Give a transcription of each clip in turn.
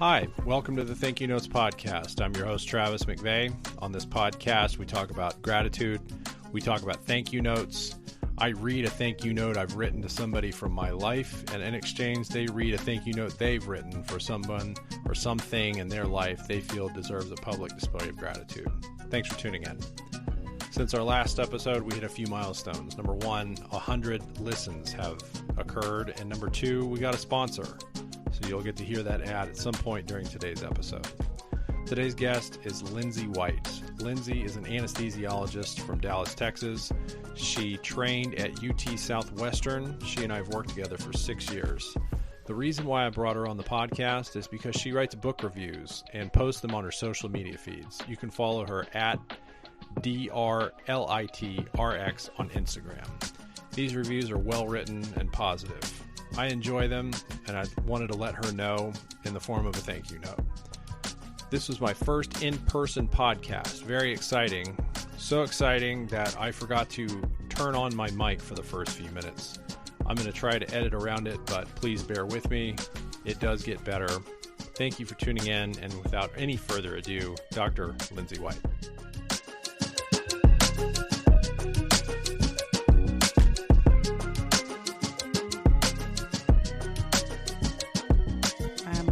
Hi, welcome to the Thank You Notes podcast. I'm your host, Travis McVeigh. On this podcast, we talk about gratitude. We talk about thank you notes. I read a thank you note I've written to somebody from my life, and in exchange, they read a thank you note they've written for someone or something in their life they feel deserves a public display of gratitude. Thanks for tuning in. Since our last episode, we hit a few milestones. Number one, 100 listens have occurred, and number two, we got a sponsor. So you'll get to hear that ad at some point during today's episode. Today's guest is Lindsey White. Lindsey is an anesthesiologist from Dallas, Texas. She trained at UT Southwestern. She and I have worked together for 6 years. The reason why I brought her on the podcast is because she writes book reviews and posts them on her social media feeds. You can follow her at DRLITRX on Instagram. These reviews are well written and positive. I enjoy them, and I wanted to let her know in the form of a thank you note. This was my first in-person podcast. Very exciting. So exciting that I forgot to turn on my mic for the first few minutes. I'm going to try to edit around it, but please bear with me. It does get better. Thank you for tuning in, and without any further ado, Dr. Lindsey White.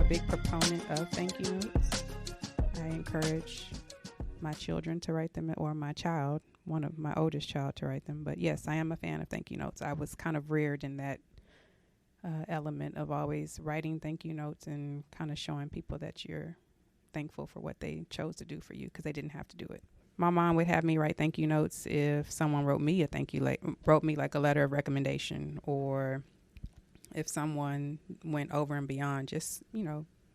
Big proponent of thank you notes. I encourage my children to write them, or my child, my oldest child, to write them. But yes, I am a fan of thank you notes. I was kind of reared in that element of always writing thank you notes and kind of showing people that you're thankful for what they chose to do for you because they didn't have to do it. My mom would have me write thank you notes if someone wrote me like a letter of recommendation, or if someone went over and beyond, just,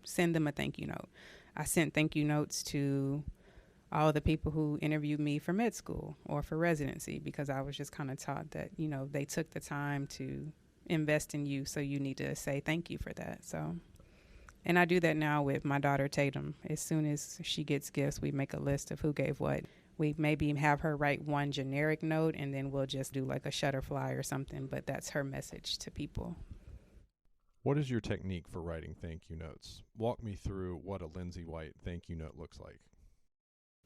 send them a thank you note. I sent thank you notes to all the people who interviewed me for med school or for residency, because I was just kind of taught that, they took the time to invest in you, so you need to say thank you for that. So, and I do that now with my daughter Tatum. As soon as she gets gifts, we make a list of who gave what. We maybe have her write one generic note, and then we'll just do like a shutterfly or something, but that's her message to people. What is your technique for writing thank you notes? Walk me through what a Lindsey White thank you note looks like.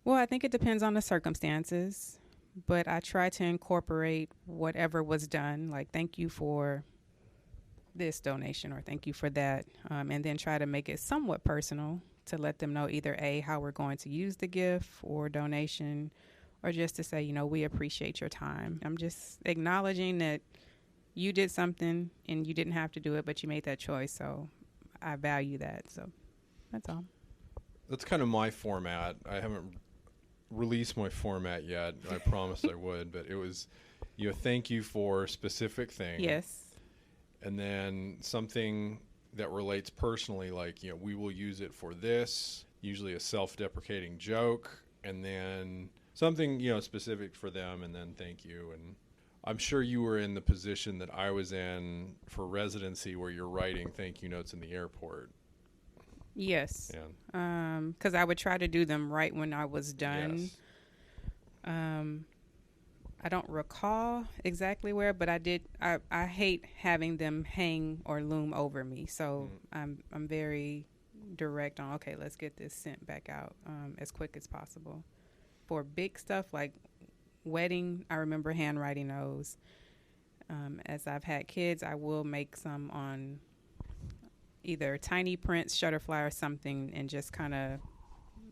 Well, I think it depends on the circumstances, but I try to incorporate whatever was done, like thank you for this donation or thank you for that, and then try to make it somewhat personal to let them know either A, how we're going to use the gift or donation, or just to say, we appreciate your time. I'm just acknowledging that you did something and you didn't have to do it, but you made that choice. So I value that. So that's all. That's kind of my format. I haven't released my format yet. I promised I would, but it was, thank you for specific thing. Yes. And then something that relates personally, like, we will use it for this, usually a self-deprecating joke, and then something, specific for them, and then thank you. And I'm sure you were in the position that I was in for residency, where you're writing thank you notes in the airport. Yes. Yeah. 'Cause I would try to do them right when I was done. Yes. I don't recall exactly where, but I did. I hate having them hang or loom over me. So I'm very direct on, okay, let's get this sent back out as quick as possible. For big stuff like wedding, I remember handwriting those. As I've had kids, I will make some on either tiny prints, shutterfly, or something, and just kind of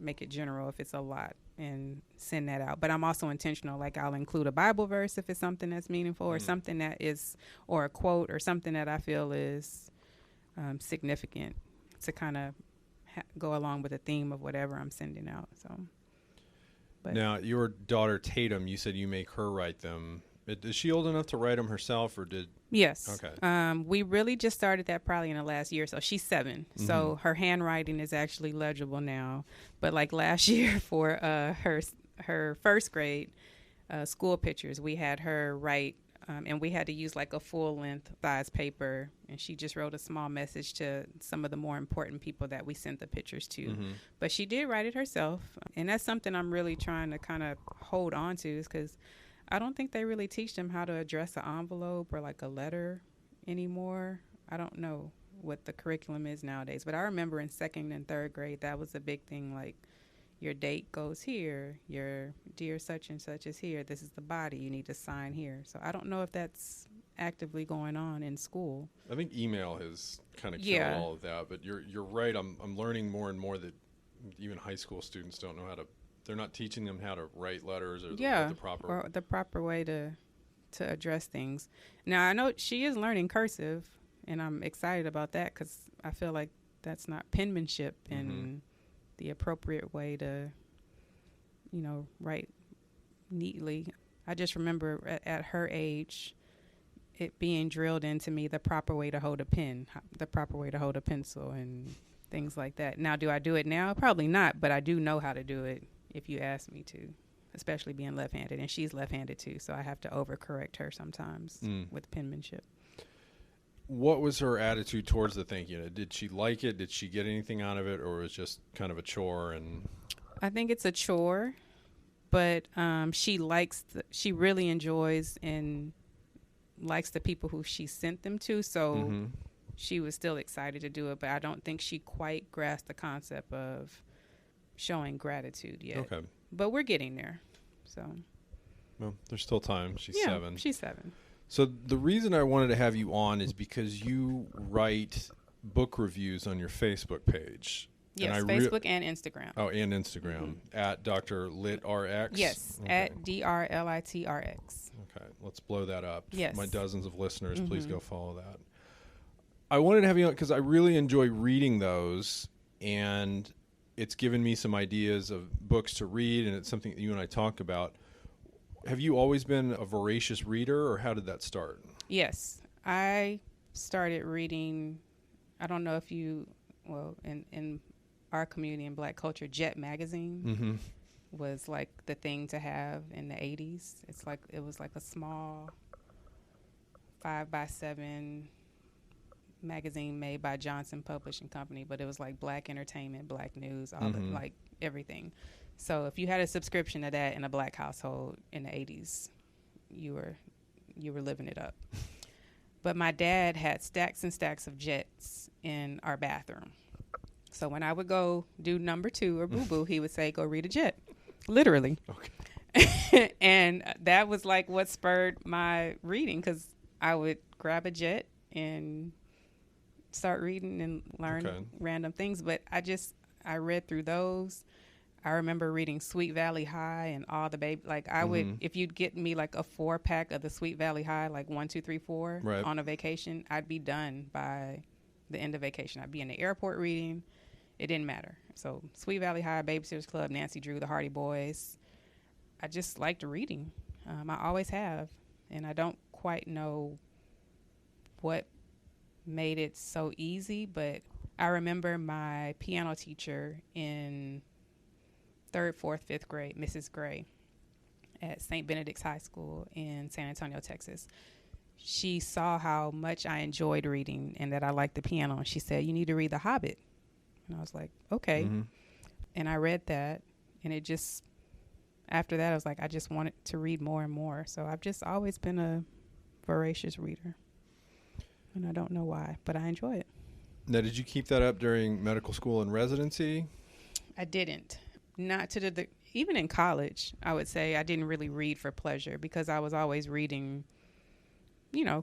make it general if it's a lot and send that out. But I'm also intentional. Like, I'll include a Bible verse if it's something that's meaningful, or something that is, or a quote or something that I feel is significant to kind of go along with the theme of whatever I'm sending out. So. But now, your daughter Tatum, you said you make her write them. Is she old enough to write them herself, or did? Yes. Okay. We really just started that probably in the last year. So she's 7. Mm-hmm. So her handwriting is actually legible now. But like last year for her first grade school pictures, we had her write, and we had to use like a full length size paper. And she just wrote a small message to some of the more important people that we sent the pictures to. Mm-hmm. But she did write it herself. And that's something I'm really trying to kind of hold on to, is because I don't think they really teach them how to address an envelope or like a letter anymore. I don't know. what the curriculum is nowadays. But I remember in 2nd and 3rd grade, that was a big thing. Like, your date goes here, your dear such and such is here, this is the body, you need to sign here. So I don't know if that's actively going on in school. I think email has kind of killed all of that, but you're right. I'm learning more and more that even high school students don't know how to, they're not teaching them how to write letters or the proper way to address things. Now, I know she is learning cursive, and I'm excited about that because I feel like that's not penmanship and the appropriate way to, write neatly. I just remember at her age, it being drilled into me the proper way to hold a pen, the proper way to hold a pencil, and things like that. Now, do I do it now? Probably not, but I do know how to do it if you ask me to, especially being left-handed, and she's left-handed too, so I have to overcorrect her sometimes with penmanship. What was her attitude towards the thank you note? Did she like it? Did she get anything out of it, or was it just kind of a chore? And I think it's a chore, but she really enjoys and likes the people who she sent them to, so she was still excited to do it, but I don't think she quite grasped the concept of showing gratitude yet. Okay. But we're getting there. So. Well, there's still time. She's 7. She's 7. So the reason I wanted to have you on is because you write book reviews on your Facebook page. Yes, Facebook and Instagram. Oh, and Instagram at Dr. LitRx. Yes, at DRLITRX. Okay, let's blow that up. Yes. My dozens of listeners, please go follow that. I wanted to have you on because I really enjoy reading those, and it's given me some ideas of books to read, and it's something that you and I talk about. Have you always been a voracious reader, or how did that start? Yes. I started reading, I don't know if you, in our community in Black culture, Jet magazine was like the thing to have in the 80s. It was like a small 5x7 magazine made by Johnson Publishing Company, but it was like Black entertainment, Black news, all the, like everything. So if you had a subscription to that in a Black household in the 80s, you were living it up. But my dad had stacks and stacks of Jets in our bathroom. So when I would go do number 2 or boo-boo, he would say, go read a Jet. Literally. Okay. And that was like what spurred my reading, because I would grab a Jet and start reading and learn random things. But I read through those. I remember reading Sweet Valley High and all the baby. Like I would, if you'd get me like a 4-pack of the Sweet Valley High, like 1, 2, 3, 4 on a vacation, I'd be done by the end of vacation. I'd be in the airport reading. It didn't matter. So Sweet Valley High, Babysitters Club, Nancy Drew, the Hardy Boys. I just liked reading. I always have. And I don't quite know what made it so easy, but I remember my piano teacher in 3rd, 4th, 5th grade, Mrs. Gray, at St. Benedict's High School in San Antonio, Texas. She saw how much I enjoyed reading and that I liked the piano, and she said, you need to read The Hobbit. And I was like, okay. And I read that, and it just, after that, I was like, I just wanted to read more and more. So I've just always been a voracious reader, and I don't know why, but I enjoy it. Now, did you keep that up during medical school and residency? I didn't. Not to the even in college, I would say I didn't really read for pleasure because I was always reading,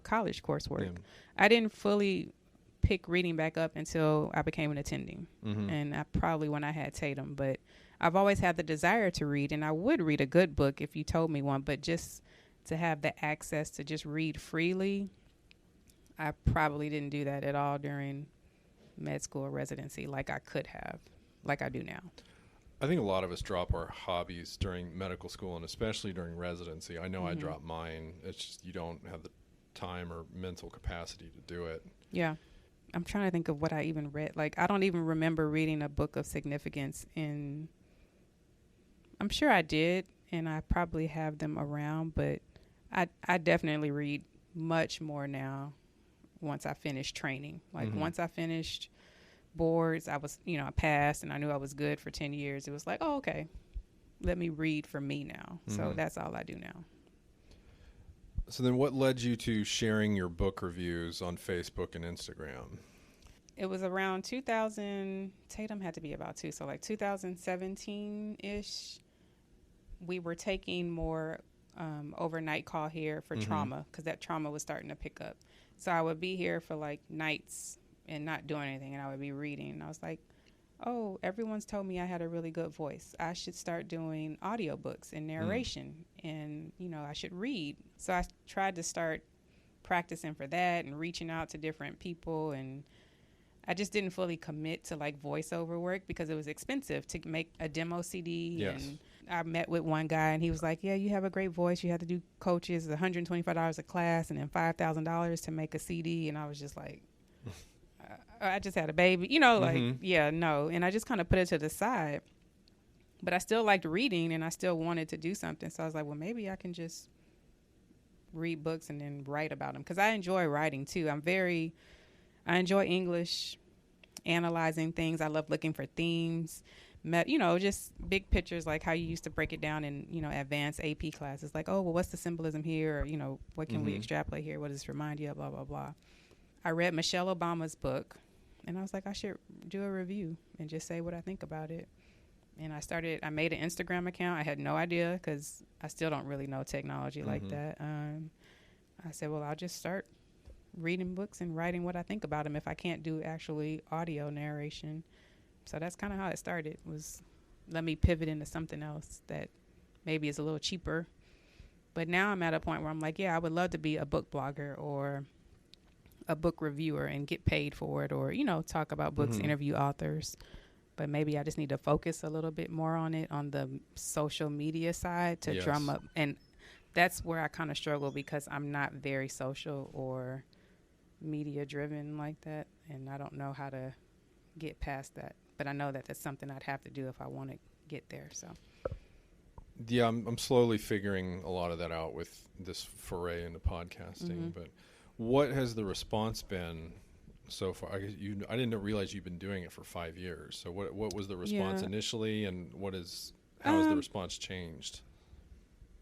college coursework. Yeah. I didn't fully pick reading back up until I became an attending, and probably when I had Tatum. But I've always had the desire to read, and I would read a good book if you told me one. But just to have the access to just read freely, I probably didn't do that at all during med school or residency like I could have, like I do now. I think a lot of us drop our hobbies during medical school and especially during residency. I know I dropped mine. It's just you don't have the time or mental capacity to do it. Yeah. I'm trying to think of what I even read. Like, I don't even remember reading a book of significance I'm sure I did, and I probably have them around, but I definitely read much more now once I finished training. Like, once I finished boards, I was, I passed and I knew I was good for 10 years. It was like, oh, okay, let me read for me now. So that's all I do now. So then what led you to sharing your book reviews on Facebook and Instagram? It was around 2000. Tatum had to be about 2. So like 2017-ish, we were taking more overnight call here for trauma because that trauma was starting to pick up. So I would be here for like nights and not doing anything, and I would be reading. And I was like, oh, everyone's told me I had a really good voice. I should start doing audiobooks and narration, and, you know, I should read. So I tried to start practicing for that and reaching out to different people, and I just didn't fully commit to like voiceover work because it was expensive to make a demo CD. Yes. And I met with one guy, and he was like, yeah, you have a great voice. You have to do coaches, $125 a class, and then $5,000 to make a CD. And I was just like, I just had a baby, you know, like, yeah, no. And I just kind of put it to the side. But I still liked reading, and I still wanted to do something. So I was like, well, maybe I can just read books and then write about them. Because I enjoy writing, too. I enjoy English, analyzing things. I love looking for themes, you know, just big pictures, like how you used to break it down in, you know, advanced AP classes. Like, oh, well, what's the symbolism here? Or, you know, what can we extrapolate here? What does this remind you of? Blah, blah, blah. I read Michelle Obama's book, and I was like, I should do a review and just say what I think about it. And I made an Instagram account. I had no idea because I still don't really know technology like that. I said, well, I'll just start reading books and writing what I think about them if I can't do actually audio narration. So that's kind of how it started, was let me pivot into something else that maybe is a little cheaper. But now I'm at a point where I'm like, yeah, I would love to be a book blogger or a book reviewer and get paid for it, or, you know, talk about books, interview authors. But maybe I just need to focus a little bit more on it on the social media side to drum up. And that's where I kind of struggle because I'm not very social or media driven like that, and I don't know how to get past that. But I know that that's something I'd have to do if I want to get there. So yeah, I'm slowly figuring a lot of that out with this foray into podcasting. But what has the response been so far? I didn't realize you've been doing it for 5 years. So what was the response initially, and how has the response changed?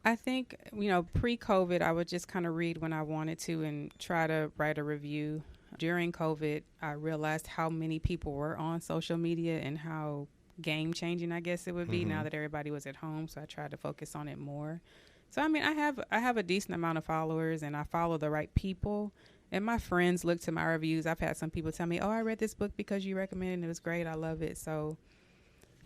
I think, you know, pre-COVID, I would just kind of read when I wanted to and try to write a review. During COVID, I realized how many people were on social media and how game-changing, I guess it would be now that everybody was at home. So I tried to focus on it more. So, I mean, I have a decent amount of followers, and I follow the right people. And my friends look to my reviews. I've had some people tell me, oh, I read this book because you recommended it. It was great. I love it. So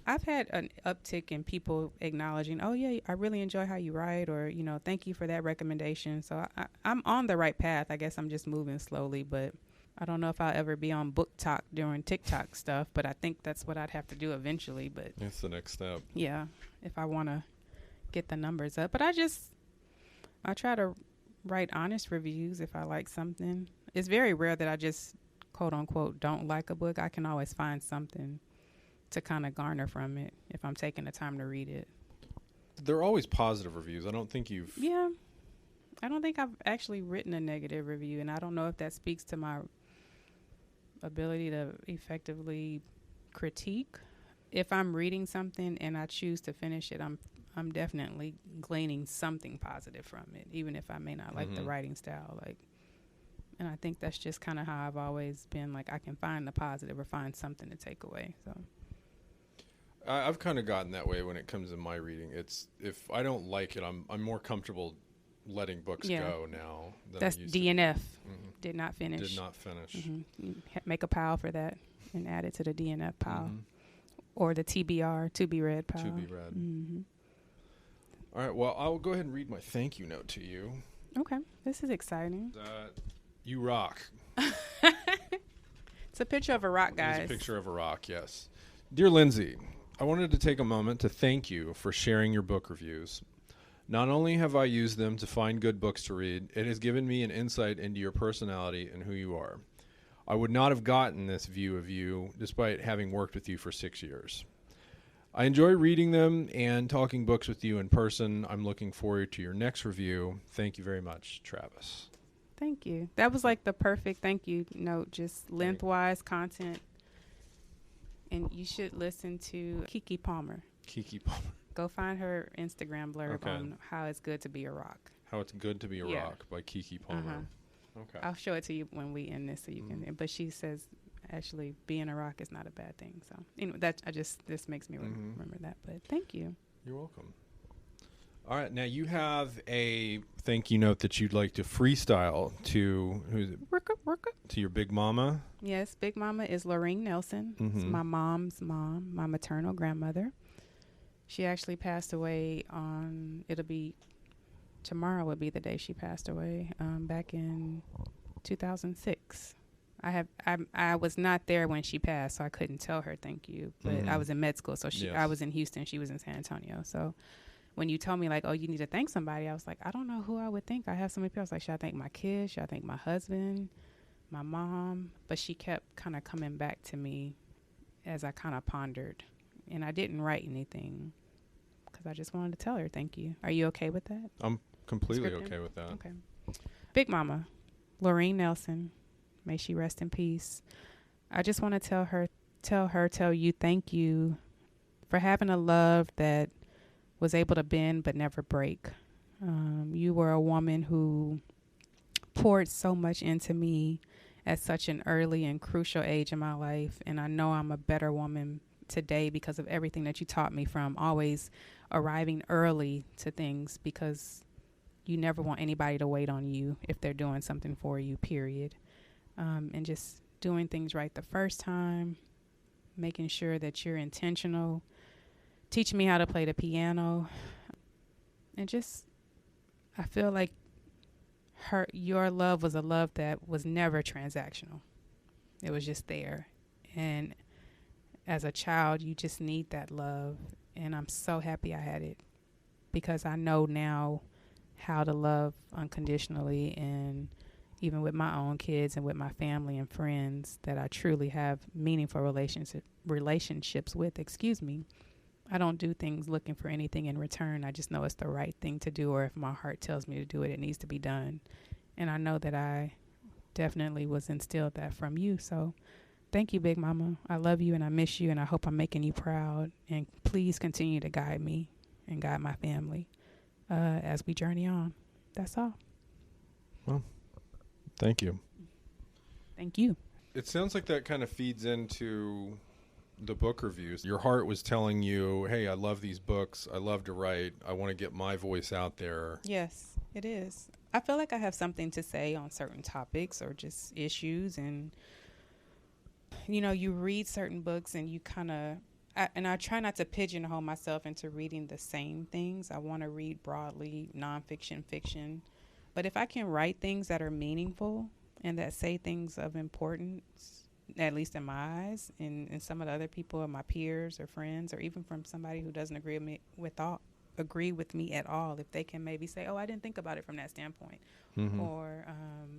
I've had an uptick in people acknowledging, oh, yeah, I really enjoy how you write, or, you know, thank you for that recommendation. So I'm on the right path. I guess I'm just moving slowly, but I don't know if I'll ever be on Book Talk during TikTok stuff, but I think that's what I'd have to do eventually. But that's the next step. Yeah, if I want to get the numbers up. But I try to write honest reviews if I like something. It's very rare that I just, quote unquote, don't like a book. I can always find something to kind of garner from it if I'm taking the time to read it. They're always positive reviews. I don't think I've actually written a negative review, and I don't know if that speaks to my ability to effectively critique. If I'm reading something and I choose to finish it, I'm definitely gleaning something positive from it, even if I may not like the writing style. And I think that's just kind of how I've always been. Like, I can find the positive or find something to take away. So I've kind of gotten that way when it comes to my reading. It's if I don't like it, I'm more comfortable letting books go now. That's DNF. Did not finish. Make a pile for that and add it to the DNF pile, or the TBR, to be read pile. To be read. All right. Well, I'll go ahead and read my thank you note to you. Okay, this is exciting. You rock. It's a picture of a rock, guys. It's a picture of a rock. Yes. Dear Lindsey, I wanted to take a moment to thank you for sharing your book reviews. Not only have I used them to find good books to read, it has given me an insight into your personality and who you are. I would not have gotten this view of you despite having worked with you for 6 years. I enjoy reading them and talking books with you in person. I'm looking forward to your next review. Thank you very much, Travis. Thank you. That was like the perfect thank you note, just lengthwise content. And you should listen to Keke Palmer. Keke Palmer. Go find her Instagram blurb on How It's Good to Be a Rock. How It's Good to Be a Rock by Keke Palmer. Okay. I'll show it to you when we end this so you can. But she says actually being a rock is not a bad thing. So anyway, this makes me remember that. But thank you. You're welcome. All right, now you have a thank you note that you'd like to freestyle to who's it? To your big mama. Yes, big mama is Lorraine Nelson. It's my mom's mom, my maternal grandmother. She actually passed away tomorrow would be the day she passed away, back in 2006. I was not there when she passed, so I couldn't tell her thank you. But I was in med school, so I was in Houston, she was in San Antonio. So when you told me like, oh, you need to thank somebody, I was like, I don't know who I would think. I have so many people. I was like, should I thank my kids? Should I thank my husband, my mom? But she kept kind of coming back to me as I kind of pondered, and I didn't write anything because I just wanted to tell her thank you. Are you okay with that? I'm completely okay with that. Okay. Big mama, Lorraine Nelson, may she rest in peace. I just want to tell you thank you for having a love that was able to bend but never break. You were a woman who poured so much into me at such an early and crucial age in my life, and I know I'm a better woman today because of everything that you taught me, from always arriving early to things, because you never want anybody to wait on you if they're doing something for you, period. And just doing things right the first time, making sure that you're intentional, teaching me how to play the piano. And just, I feel like your love was a love that was never transactional. It was just there. And as a child, you just need that love. And I'm so happy I had it, because I know now how to love unconditionally, and even with my own kids and with my family and friends that I truly have meaningful relationships with. I don't do things looking for anything in return. I just know it's the right thing to do, or if my heart tells me to do it, it needs to be done. And I know that I definitely was instilled that from you. So thank you, Big Mama. I love you and I miss you, and I hope I'm making you proud. And please continue to guide me and guide my family as we journey on. That's all. Well, thank you. Thank you. It sounds like that kind of feeds into the book reviews. Your heart was telling you, hey, I love these books. I love to write. I want to get my voice out there. Yes, it is. I feel like I have something to say on certain topics or just issues. And, you read certain books and you kind of, and I try not to pigeonhole myself into reading the same things. I want to read broadly, nonfiction, fiction. But if I can write things that are meaningful and that say things of importance, at least in my eyes, and some of the other people or my peers or friends, or even from somebody who doesn't agree with me at all, if they can maybe say, oh, I didn't think about it from that standpoint, or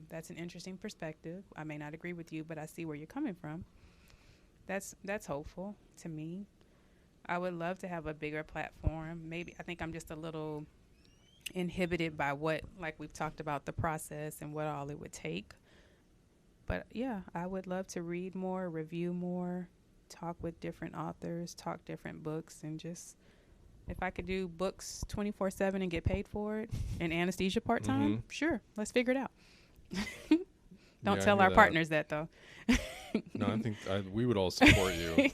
that's an interesting perspective. I may not agree with you, but I see where you're coming from. That's hopeful to me. I would love to have a bigger platform. Maybe I think I'm just a little inhibited by what, like we've talked about, the process and what all it would take. But yeah, I would love to read more, review more, talk with different authors, talk different books, and just, if I could do books 24/7 and get paid for it, and anesthesia part-time, sure, let's figure it out. Don't tell our partners that, though. No, I think we would all support you.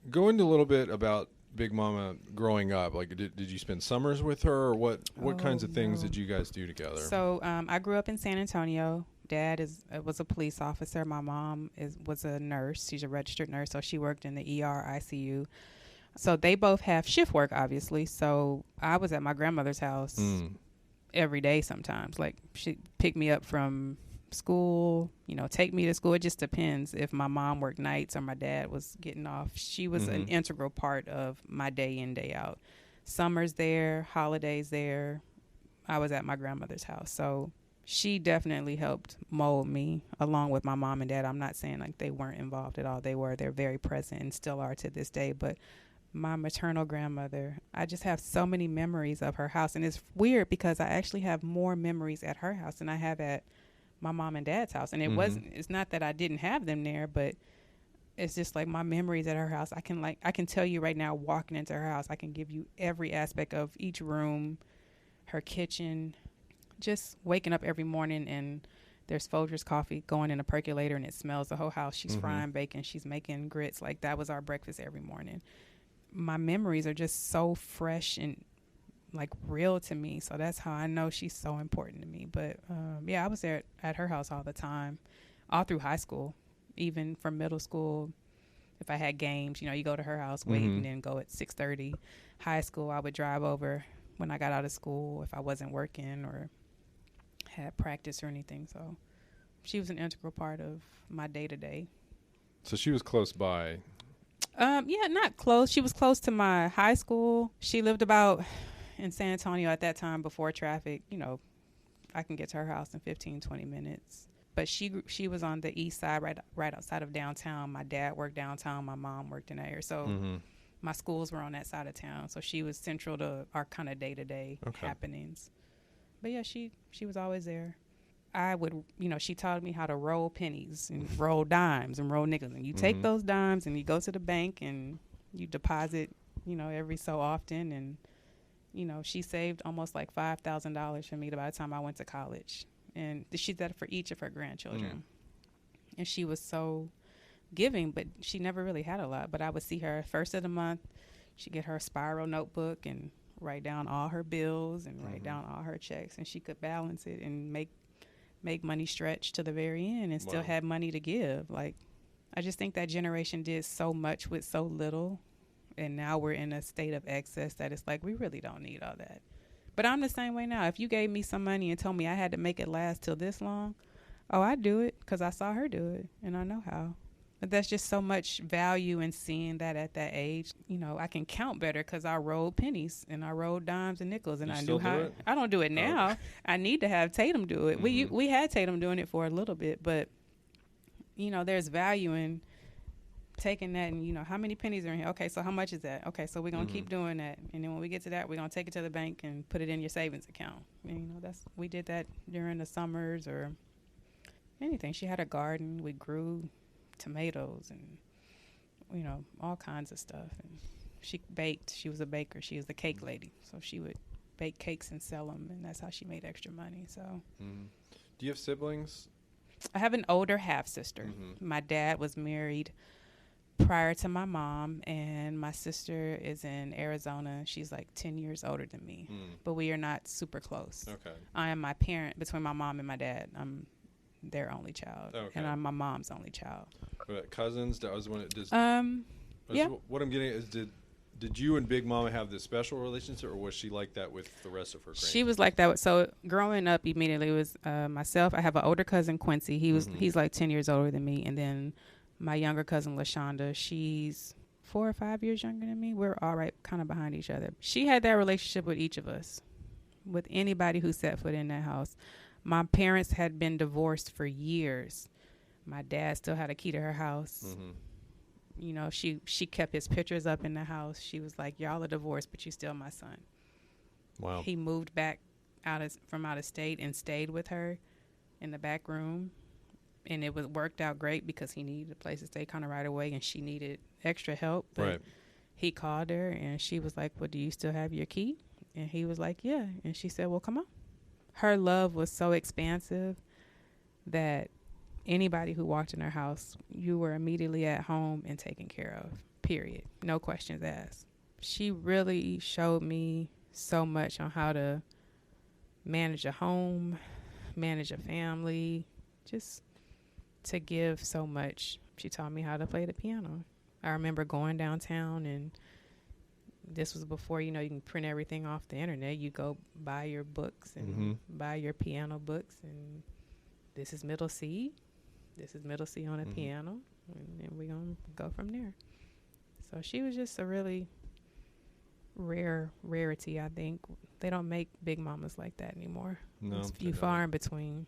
Go into a little bit about Big Mama growing up. Like, did you spend summers with her, or what kinds of things did you guys do together? So I grew up in San Antonio. Dad was a police officer. My mom was a nurse. She's a registered nurse, so she worked in the ER, ICU. So they both have shift work, obviously. So I was at my grandmother's house every day sometimes. Like, she'd pick me up from school, take me to school. It just depends if my mom worked nights or my dad was getting off. She was an integral part of my day in, day out. Summers there, holidays there. I was at my grandmother's house. So she definitely helped mold me along with my mom and dad. I'm not saying like they weren't involved at all. They were. They're very present and still are to this day. But my maternal grandmother, I just have so many memories of her house. And it's weird because I actually have more memories at her house than I have at my mom and dad's house. And it's not that I didn't have them there, but it's just like my memories at her house. I can tell you right now, walking into her house, I can give you every aspect of each room, her kitchen, just waking up every morning and there's Folgers coffee going in a percolator and it smells the whole house. She's frying bacon. She's making grits. Like, that was our breakfast every morning. My memories are just so fresh and like real to me. So that's how I know she's so important to me. But yeah, I was there at her house all the time, all through high school, even from middle school. If I had games, you go to her house, wait, and then go at 6:30. High school, I would drive over when I got out of school if I wasn't working or had practice or anything. So she was an integral part of my day-to-day. So she was close by. Yeah, not close. She was close to my high school. She lived about in San Antonio at that time before traffic. I can get to her house in 15, 20 minutes. But she was on the east side, right outside of downtown. My dad worked downtown. My mom worked in that area. So my schools were on that side of town. So she was central to our kind of day-to-day happenings. But yeah, she was always there. I would, she taught me how to roll pennies and roll dimes and roll nickels. And you take those dimes and you go to the bank and you deposit, every so often. And, she saved almost like $5,000 for me by the time I went to college. And she did it for each of her grandchildren. And she was so giving, but she never really had a lot. But I would see her first of the month. She'd get her spiral notebook and write down all her bills and write down all her checks. And she could balance it and make money stretch to the very end and still have money to give. Like, I just think that generation did so much with so little. And now we're in a state of excess that it's like, we really don't need all that. But I'm the same way now. If you gave me some money and told me I had to make it last till this long, I'd do it because I saw her do it and I know how. But that's just so much value in seeing that at that age. I can count better because I rolled pennies and I rolled dimes and nickels and I knew how. I don't do it now. I need to have Tatum do it. We had Tatum doing it for a little bit, but there's value in taking that and how many pennies are in here. Okay, so how much is that? Okay, so we're gonna keep doing that, and then when we get to that, we're gonna take it to the bank and put it in your savings account. And, we did that during the summers or anything. She had a garden. We grew tomatoes and all kinds of stuff. And she baked. She was a baker. She was the cake lady, so she would bake cakes and sell them, and that's how she made extra money. So do you have siblings? I have an older half sister. My dad was married prior to my mom, and my sister is in Arizona. She's like 10 years older than me, but we are not super close. Okay. I am between my mom and my dad, I'm their only child, and I'm my mom's only child. Cousins? That was when it just. Yeah. What I'm getting is, did you and Big Mama have this special relationship, or was she like that with the rest of her grandkids? She was like that. So growing up, immediately it was myself. I have an older cousin, Quincy. He's like 10 years older than me, and then my younger cousin, LaShonda, she's 4 or 5 years younger than me. We're all right kind of behind each other. She had that relationship with each of us, with anybody who set foot in that house. My parents had been divorced for years. My dad still had a key to her house. She kept his pictures up in the house. She was like, y'all are divorced, but you still my son. Wow. He moved back from out of state and stayed with her in the back room. And it worked out great because he needed a place to stay kind of right away, and she needed extra help. But he called her, and she was like, well, do you still have your key? And he was like, yeah. And she said, well, come on. Her love was so expansive that anybody who walked in her house, you were immediately at home and taken care of, period. No questions asked. She really showed me so much on how to manage a home, manage a family, just to give so much. She taught me how to play the piano. I remember going downtown, and this was before, you can print everything off the internet. You go buy your books and buy your piano books, and this is middle C. This is middle C on a piano, and then we're going to go from there. So she was just a really rarity, I think. They don't make big mamas like that anymore. No, it's few far in between.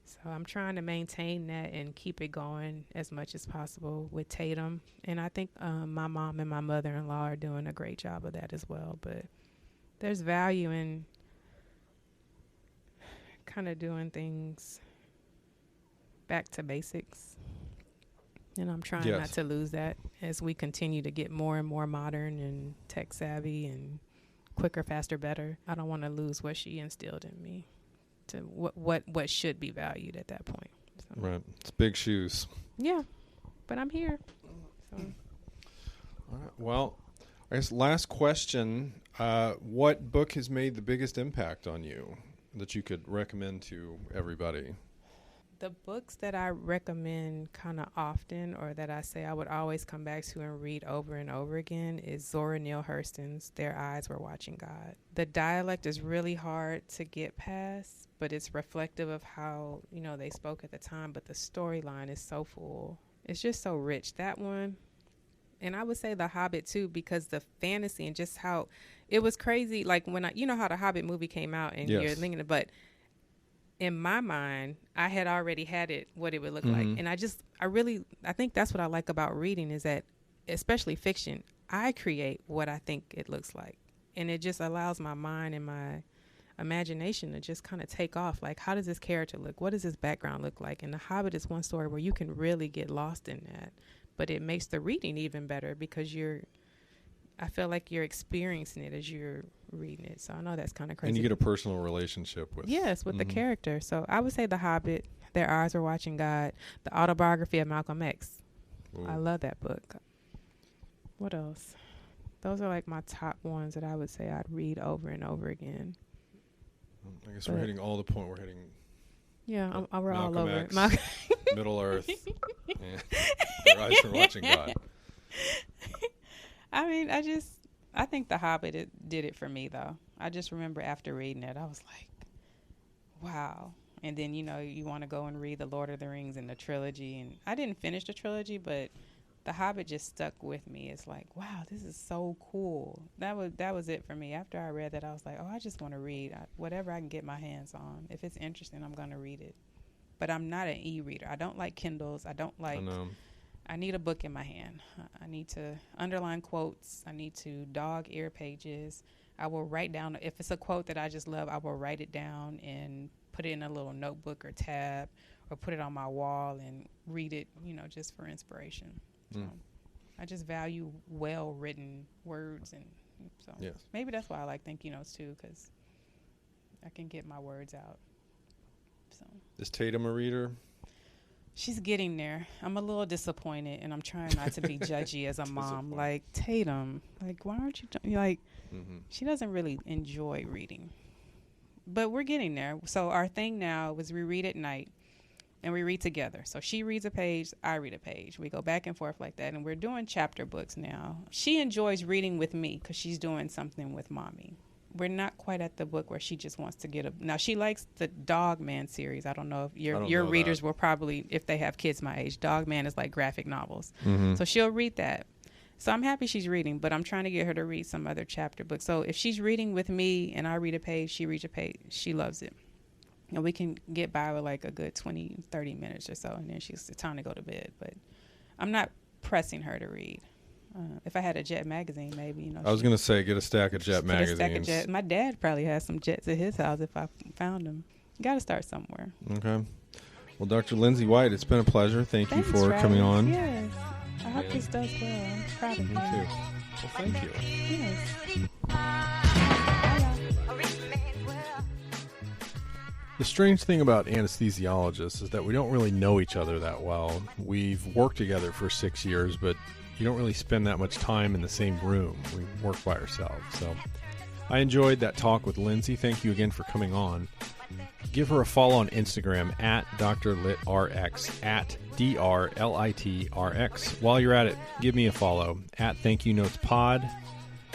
So I'm trying to maintain that and keep it going as much as possible with Tatum. And I think my mom and my mother-in-law are doing a great job of that as well. But there's value in kind of doing things back to basics. And I'm trying not to lose that as we continue to get more and more modern and tech savvy and quicker, faster, better. I don't want to lose what she instilled in me. to what should be valued at that point. So. Right. It's big shoes. Yeah, but I'm here. So. All right. Well, I guess last question. What book has made the biggest impact on you that you could recommend to everybody? The books that I recommend kind of often, or that I say I would always come back to and read over and over again, is Zora Neale Hurston's Their Eyes Were Watching God. The dialect is really hard to get past, but it's reflective of how, they spoke at the time, but the storyline is so full. It's just so rich. That one, and I would say The Hobbit too, because the fantasy and just how it was crazy. Like when how the Hobbit movie came out and yes. you're thinking, but in my mind, I had already had it, what it would look like. And I think that's what I like about reading is that, especially fiction, I create what I think it looks like. And it just allows my mind and my imagination to just kind of take off. Like, how does this character look? What does this background look like? And The Hobbit is one story where you can really get lost in that. But it makes the reading even better because I feel like you're experiencing it as you're reading it. So I know that's kind of crazy. And you get a personal relationship with. Yes, with the character. So I would say The Hobbit, Their Eyes Were Watching God, the autobiography of Malcolm X. Ooh. I love that book. What else? Those are like my top ones that I would say I'd read over and over again. I guess we're hitting all the point. We're hitting. Yeah, we're all over X, it. Middle Earth. Their Eyes Were Watching God. I mean, I think The Hobbit did it for me, though. I just remember after reading it, I was like, wow. And then, you want to go and read The Lord of the Rings and the trilogy. And I didn't finish the trilogy, but The Hobbit just stuck with me. It's like, wow, this is so cool. That was it for me. After I read that, I was like, oh, I just want to read whatever I can get my hands on. If it's interesting, I'm going to read it. But I'm not an e-reader. I don't like Kindles. I need a book in my hand. I need to underline quotes. I need to dog ear pages. I will write down, if it's a quote that I just love, I will write it down and put it in a little notebook or tab or put it on my wall and read it, just for inspiration. So I just value well-written words. And so yes. Maybe that's why I like thank you notes too, because I can get my words out. So. Is Tatum a reader? She's getting there. I'm a little disappointed, and I'm trying not to be judgy as a mom. Like, Tatum, like, why aren't you she doesn't really enjoy reading. But we're getting there. So our thing now is we read at night, and we read together. So she reads a page, I read a page. We go back and forth like that, and we're doing chapter books now. She enjoys reading with me because she's doing something with mommy. We're not quite at the book where she just wants to get now she likes the Dog Man series. I don't know if your readers will probably, if they have kids my age, Dog Man is like graphic novels. So she'll read that. So I'm happy she's reading, but I'm trying to get her to read some other chapter book. So if she's reading with me and I read a page, she reads a page, she loves it. And we can get by with like a good 20, 30 minutes or so, and then it's time to go to bed. But I'm not pressing her to read. If I had a Jet magazine, maybe, I was going to say, get a stack of Jet magazines. My dad probably has some Jets at his house if I found them. You got to start somewhere. Okay. Well, Dr. Lindsey White, it's been a pleasure. Thanks you for Travis. coming on. Yes. I hope this does well. I'm proud of you. Me too. Well, thank you. Yes. The strange thing about anesthesiologists is that we don't really know each other that well. We've worked together for 6 years, but you don't really spend that much time in the same room. We work by ourselves. So I enjoyed that talk with Lindsey. Thank you again for coming on. Give her a follow on Instagram at DrLitRx, at DrLitRx. While you're at it, give me a follow at Thank You Notes Pod.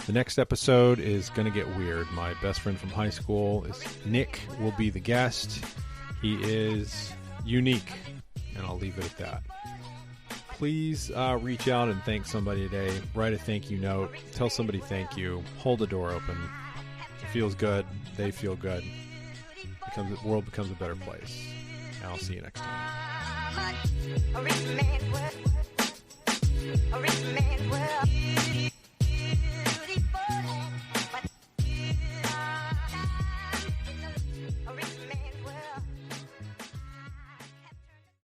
The next episode is going to get weird. My best friend from high school is Nick, will be the guest. He is unique, and I'll leave it at that. Please reach out and thank somebody today. Write a thank you note. Tell somebody thank you. Hold the door open. It feels good. They feel good. The world becomes a better place. And I'll see you next time.